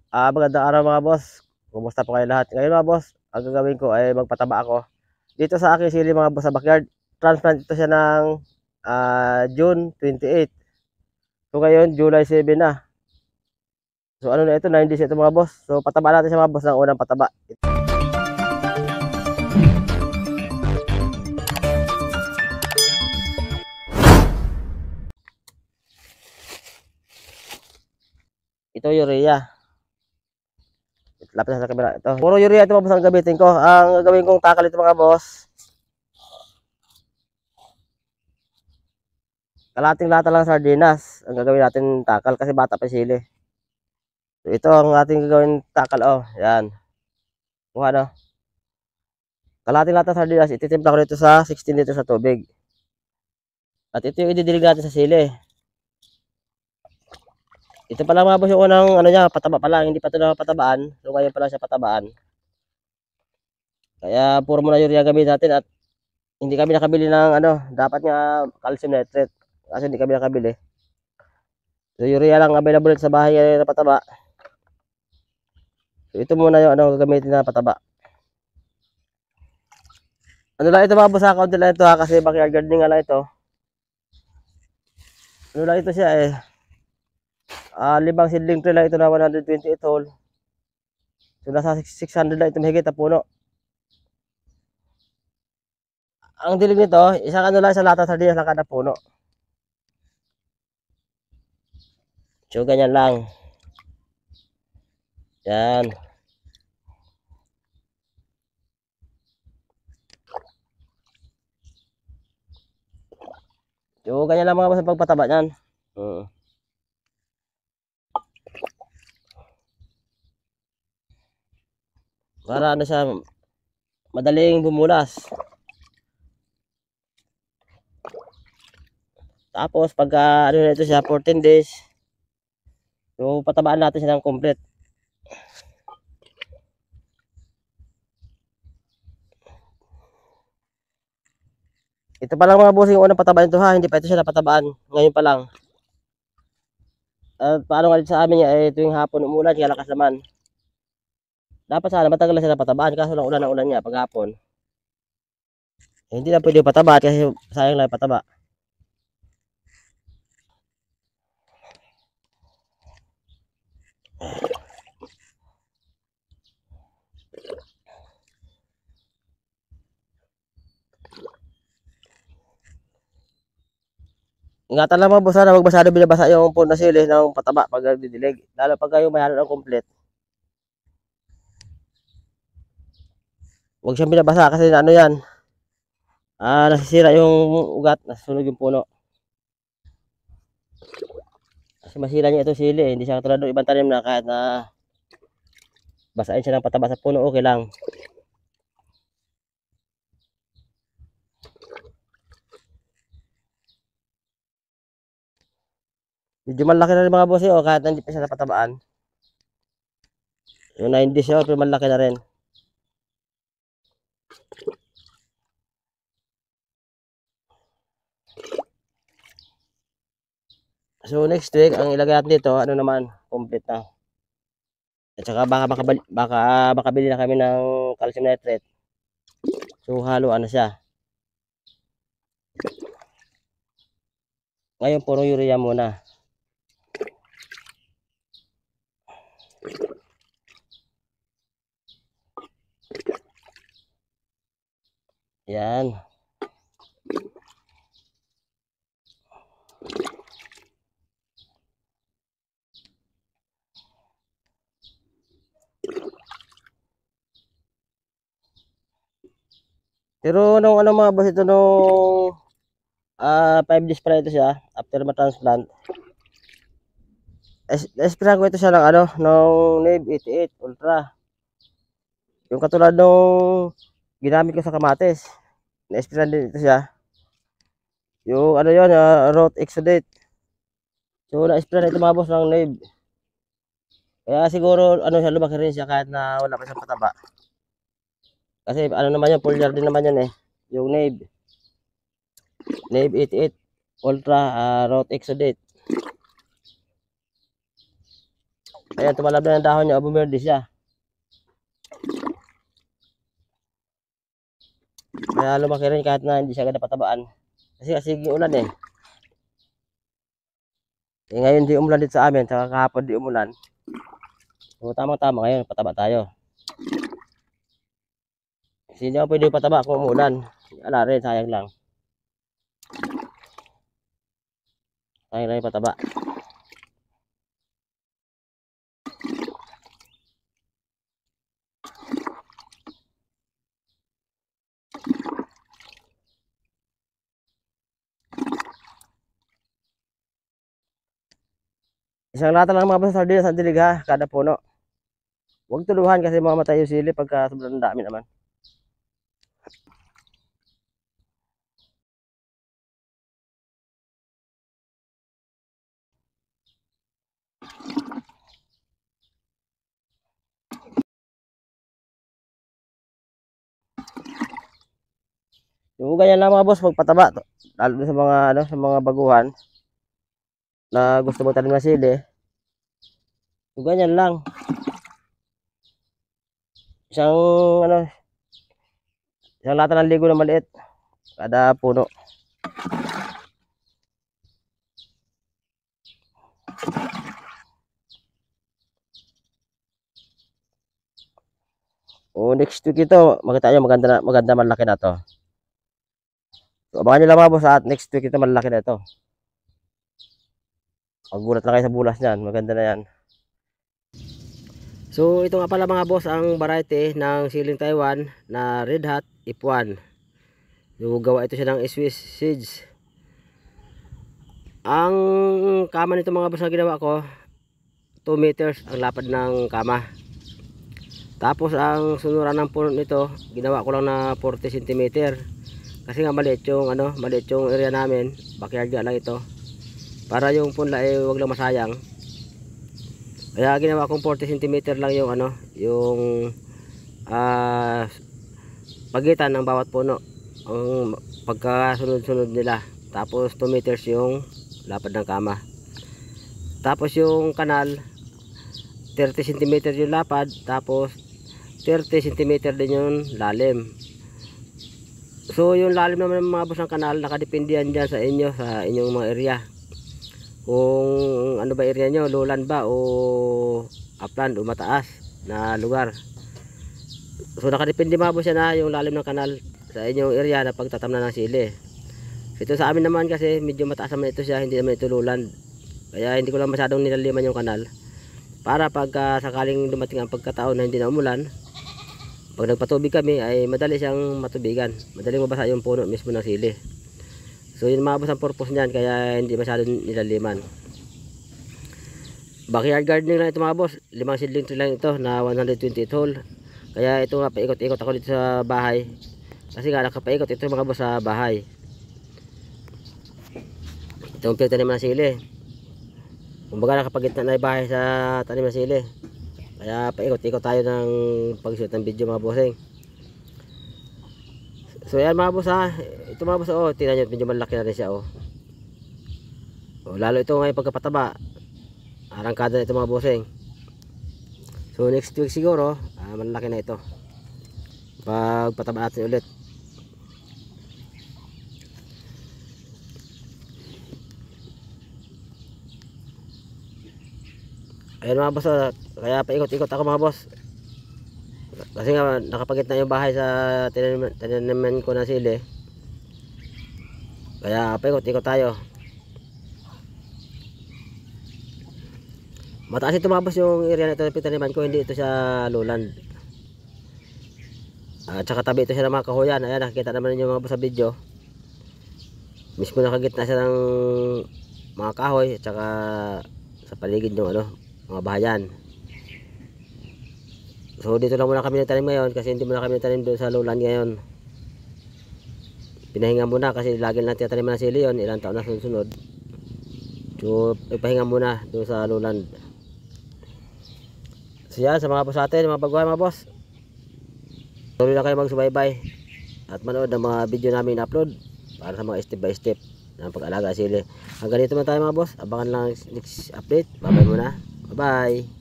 Magandang araw mga boss. Kumusta po kayo lahat? Ngayon mga boss, ang gagawin ko ay magpataba ako. Dito sa aking sili mga boss sa backyard, transplant ito siya ng June 28. So ngayon, July 7 na. So ano na ito, 9 days ito mga boss. So pataba natin siya mga boss ng unang pataba. Ito urea. Lapit sa camera ito. Puro urea ito mga boss ang gamitin ko. Ang gagawin kong takal ito mga boss, kalating lata lang sardinas ang gagawin natin takal kasi bata pa sili. So ito ang ating gagawin takal. Oh, yan. Kuha na. Kalating lata sardinas, ititimpla ko nito sa 16 liters sa tubig. At ito yung ididilig natin sa sili. Ito pala mga boss yung unang ano niya, pataba pa lang, hindi pa ito patabaan. So ngayon pa lang siya patabaan. Kaya puro muna urea gamitin natin at hindi kami nakabili ng ano, dapat nga calcium nitrate. Kasi hindi kami nakabili. So urea lang available sa bahay na pataba. So ito muna yung ano gagamitin na pataba. Ano lang ito mga boss, kaunti lang ito ha, kasi backyard gardening nga lang ito. Ano lang ito siya eh. 5 seedling tray lang ito na 128 hole. So nasa 600 lang ito mahigit na puno. Ang dilig nito, isang ano lang, isang lata sardinas lang kada puno. So ganyan lang. Yan. So ganyan lang mga boss ang pagpataba niyan. Para ano siya, madaling bumulas. Tapos pagka ano na ito siya, 14 days. So patabaan natin siya ng complete. Ito pa lang mga boss yung unang patabaan ito ha, hindi pa ito siya napatabaan. Ngayon pa lang. At paano nga sa amin niya, tuwing hapon umulan, kaya lakas naman. Dapat sana matagal na siya napatabaan, kaso lang ulan ang ulan niya paghapon. Hindi na pwede pataba kasi sayang lang pataba. Ingatan lang mga boss na huwag masyado binabasa yung puno na sili ng pataba pag didilig. Lalo pag kayo mayroon ng complete. Huwag siyang binabasa kasi ano yan. Nasisira yung ugat, nasusunog yung puno. Kasi masira niya itong sili eh. Hindi siya katulad ng ibang tanim na kahit na basahin siya ng pataba sa puno, okay lang. Medyo malaki na rin mga boss oh, kahit hindi pa siya napatabaan. Yung 90 siya, pero malaki na rin. So next week, ang ilagay natin dito, ano naman, complete na. At saka baka makabili na kami ng calcium nitrate. So haluan na siya. Ngayon puro urea muna. Yan. Pero nung ano mga boss ito nung 5 days pa ito siya after ma-transplant. Espera ko ito siya ng ano, nung NAVE 88 Ultra. Yung katulad nung ginamit ko sa kamatis. Na-espera din ito siya. Yung ano yun, Root Exudate. So na-espera ito mga boss ng NAVE. Kaya siguro ano siya, lumaki rin siya kahit na wala pa siyang pataba. Kasi ano naman yan, foliar din naman yan eh. Yung NAVE 88 Ultra Root Exudate. Ayan, tumalab na ng dahon niya, bumerde siya. Kaya lumaki rin kahit na hindi siya agad napatabaan. Kasi yung ulan eh. Ngayon di umulan dito sa amin, saka kahapon di umulan. So tamang-tama ngayon, pataba tayo. Kasi hindi ako pwede pataba kung umulan. Ala rin, sayang lang. Sayang lang yung pataba. Isang lata lang mga boss sardinas sa dilig ha, kada puno. Huwag tuluhan kasi mamamatay yung sili pagka sobrang dami naman. Yung ganyan lang mga boss, magpataba. Lalo sa mga sa mga baguhan na gusto mo tanim ng sili. Yung ganyan lang. Isang isang lata ng ligo na maliit kada puno. O next week ito, makita nyo maganda malaki na to. So, abangan nyo lang mga boss at next week ito malaki na ito. Magulat lang kayo sa bulas niyan, maganda na yan. So ito nga pala mga boss ang variety ng siling Taiwan na Red Hot F1. So gawa ito siya ng Swiss seeds. Ang kama nito mga boss na ginawa ko 2 meters ang lapad ng kama. Tapos ang sunuran ng puno nito ginawa ko lang na 40 cm. Kasi nga maliit yung maliit yung area namin, backyard lang ito. Para yung punla ay wag lang masayang. Kaya ginawa kong 40 cm lang yung yung pagitan ng bawat puno. Ang pagkasunod-sunod nila. Tapos 2 meters yung lapad ng kama. Tapos yung kanal 30 cm yung lapad, tapos 30 cm din yung lalim. So yung lalim naman ng mga boss ng kanal nakadepende yan dyan sa inyo, sa inyong mga area. Kung ano ba area nyo, lowland ba o upland o mataas na lugar. So nakadepende mga boss yan na yung lalim ng kanal sa inyong area na pagtatamnan ng sili. Ito sa amin naman kasi medyo mataas naman ito siya, hindi naman ito lowland. Kaya hindi ko lang masyadong nilaliman yung kanal. Para pagka sakaling dumating ang pagkataon na hindi na umulan, pag nagpatubig kami ay madali siyang matubigan. Madaling mabasa yung puno mismo ng sili. So yun mga boss ang purpose niyan, kaya hindi masyadong nilaliman. Backyard gardening lang ito mga boss. 5 seedling tree lang ito na 128 hole. Kaya ito nga paikot-ikot ako dito sa bahay. Kasi nga nakapaikot ito mga boss sa bahay. Itong pinagtanim ng sili. Kumbaga nakapagitna na yung bahay sa tanim ng sili. Kaya paikot-ikot tayo ng pag-shoot ng video mga bossing. So yan mga boss ha. Ito mga boss tingnan nyo, medyo malaki na rin siya lalo ito ngayon pagkapataba. Arangkada na ito mga bossing. So next week siguro malaki na ito. Pag pataba natin ulit. Ayun mga boss kaya paikot-ikot ako mga boss. Kasi nga nakapagitna yung bahay sa tinaman ko na sili. Kaya paikot-ikot tayo. Mataas ito mga boss yung area na ito na pinaniman ko, hindi ito sa lowland. At saka tabi ito siya ng mga kahoyan. Ayan nakikita naman ninyo mga boss sa video. Mismo nakagitna siya ng mga kahoy at saka sa paligid ng mga bahayan. So dito lang muna kami nagtanim ngayon kasi hindi muna kami nagtanim doon sa lowland ngayon. Pinahinga muna kasi lagi lang tinanim ng sili yun, ilang taon na sunod. So ipahinga muna doon sa lowland. So yan sa mga boss natin, mga baguhan mga boss. Tuloy lang kayo magsubaybay at manood ng mga video namin upload para sa mga step by step ng pag-alaga sili. Hanggang dito man tayo mga boss, abangan lang next update. Bye bye muna, bye bye.